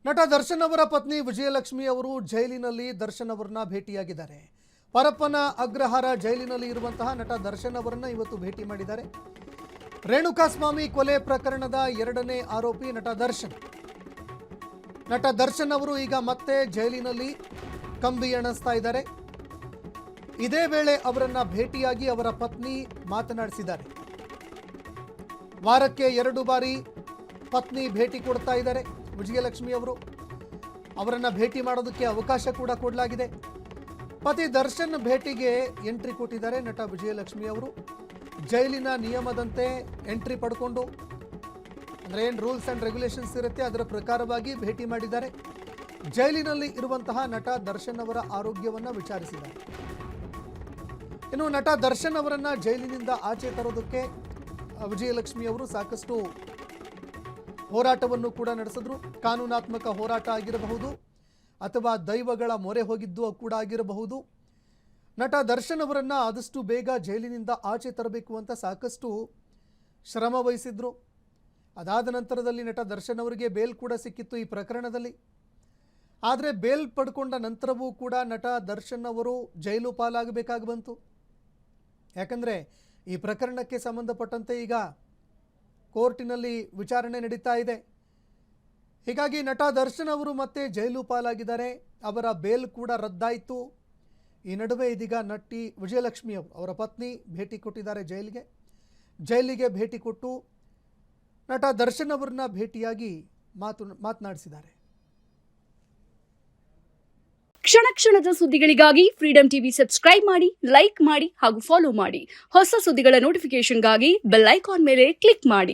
ನಟ ದರ್ಶನ್ ಅವರ ಪತ್ನಿ ವಿಜಯಲಕ್ಷ್ಮಿ ಅವರು ಜೈಲಿನಲ್ಲಿ ದರ್ಶನ್ ಅವರನ್ನ ಭೇಟಿಯಾಗಿದ್ದಾರೆ. ಪರಪ್ಪನ ಅಗ್ರಹಾರ ಜೈಲಿನಲ್ಲಿ ಇರುವಂತಹ ನಟ ದರ್ಶನ್ ಅವರನ್ನ ಇವತ್ತು ಭೇಟಿ ಮಾಡಿದ್ದಾರೆ. ರೇಣುಕಾಸ್ವಾಮಿ ಕೊಲೆ ಪ್ರಕರಣದ ಎರಡನೇ ಆರೋಪಿ ನಟ ದರ್ಶನ್ ಅವರು ಈಗ ಮತ್ತೆ ಜೈಲಿನಲ್ಲಿ ಕಂಬಿ ಎಣಿಸ್ತಾ ಇದ್ದಾರೆ. ಇದೇ ವೇಳೆ ಅವರನ್ನ ಭೇಟಿಯಾಗಿ ಅವರ ಪತ್ನಿ ಮಾತನಾಡಿಸಿದ್ದಾರೆ. ವಾರಕ್ಕೆ 2 ಬಾರಿ ಪತ್ನಿ ಭೇಟಿ ಕೊಡ್ತಾ ಇದ್ದಾರೆ. ವಿಜಯಲಕ್ಷ್ಮಿ ಅವರು ಅವರನ್ನ ಭೇಟಿ ಮಾಡೋದಕ್ಕೆ ಅವಕಾಶ ಕೂಡ ಕೊಡಲಾಗಿದೆ. ಪತಿ ದರ್ಶನ್ ಭೇಟಿಗೆ ಎಂಟ್ರಿ ಕೊಟ್ಟಿದ್ದಾರೆ ನಟ ವಿಜಯಲಕ್ಷ್ಮಿ ಅವರು. ಜೈಲಿನ ನಿಯಮದಂತೆ ಎಂಟ್ರಿ ಪಡ್ಕೊಂಡು ಅಂದರೆ ಏನು ರೂಲ್ಸ್ ಆ್ಯಂಡ್ ರೆಗ್ಯುಲೇಷನ್ಸ್ ಇರುತ್ತೆ ಅದರ ಪ್ರಕಾರವಾಗಿ ಭೇಟಿ ಮಾಡಿದ್ದಾರೆ. ಜೈಲಿನಲ್ಲಿ ಇರುವಂತಹ ನಟ ದರ್ಶನ್ ಅವರ ಆರೋಗ್ಯವನ್ನು ವಿಚಾರಿಸಿದ್ದಾರೆ. ಇನ್ನು ನಟ ದರ್ಶನ್ ಅವರನ್ನ ಜೈಲಿನಿಂದ ಆಚೆ ತರೋದಕ್ಕೆ ವಿಜಯಲಕ್ಷ್ಮಿ ಅವರು ಸಾಕಷ್ಟು ಹೋರಾಟವನ್ನು ಕೂಡ ನಡೆಸಿದ್ರು. ಕಾನೂನಾತ್ಮಕ ಹೋರಾಟ ಆಗಿರಬಹುದು ಅಥವಾ ದೈವಗಳ ಮೊರೆ ಹೋಗಿದ್ದು ಕೂಡ ಆಗಿರಬಹುದು. ನಟ ದರ್ಶನ್ ಅವರನ್ನ ಆದಷ್ಟು ಬೇಗ ಜೈಲಿನಿಂದ ಆಚೆ ತರಬೇಕು ಅಂತ ಸಾಕಷ್ಟು ಶ್ರಮ ವಹಿಸಿದ್ರು. ಅದಾದ ನಂತರದಲ್ಲಿ ನಟ ದರ್ಶನ್ ಅವರಿಗೆ ಬೇಲ್ ಕೂಡ ಸಿಕ್ಕಿತ್ತು ಈ ಪ್ರಕರಣದಲ್ಲಿ. ಆದರೆ ಬೇಲ್ ಪಡ್ಕೊಂಡ ನಂತರವೂ ಕೂಡ ನಟ ದರ್ಶನ್ ಅವರು ಜೈಲು ಪಾಲಾಗಬೇಕಾಗಿ ಬಂತು. ಯಾಕಂದರೆ ಈ ಪ್ರಕರಣಕ್ಕೆ ಸಂಬಂಧಪಟ್ಟಂತೆ ಈಗ ಕೋರ್ಟಿನಲ್ಲಿ ವಿಚಾರಣೆ ನಡೀತಾ ಇದೆ. ಹೀಗಾಗಿ ನಟ ದರ್ಶನ್ ಅವರು ಮತ್ತೆ ಜೈಲು ಪಾಲಾಗಿದ್ದಾರೆ. ಅವರ ಬೇಲ್ ಕೂಡ ರದ್ದಾಯಿತು. ಈ ನಡುವೆ ಇದೀಗ ನಟಿ ವಿಜಯಲಕ್ಷ್ಮಿ ಅವರ ಪತ್ನಿ ಭೇಟಿ ಕೊಟ್ಟಿದ್ದಾರೆ ಜೈಲಿಗೆ ಭೇಟಿ ಕೊಟ್ಟು ನಟ ದರ್ಶನ್ ಅವರನ್ನ ಭೇಟಿಯಾಗಿ ಮಾತನಾಡಿಸಿದ್ದಾರೆ. ಕ್ಷಣ ಕ್ಷಣದ ಸುದ್ದಿಗಳಿಗಾಗಿ ಫ್ರೀಡಂ ಟಿವಿ ಸಬ್ಸ್ಕ್ರೈಬ್ ಮಾಡಿ, ಲೈಕ್ ಮಾಡಿ ಹಾಗೂ ಫಾಲೋ ಮಾಡಿ. ಹೊಸ ಸುದ್ದಿಗಳ ನೋಟಿಫಿಕೇಶನ್ಗಾಗಿ ಬೆಲ್ ಐಕಾನ್ ಮೇಲೆ ಕ್ಲಿಕ್ ಮಾಡಿ.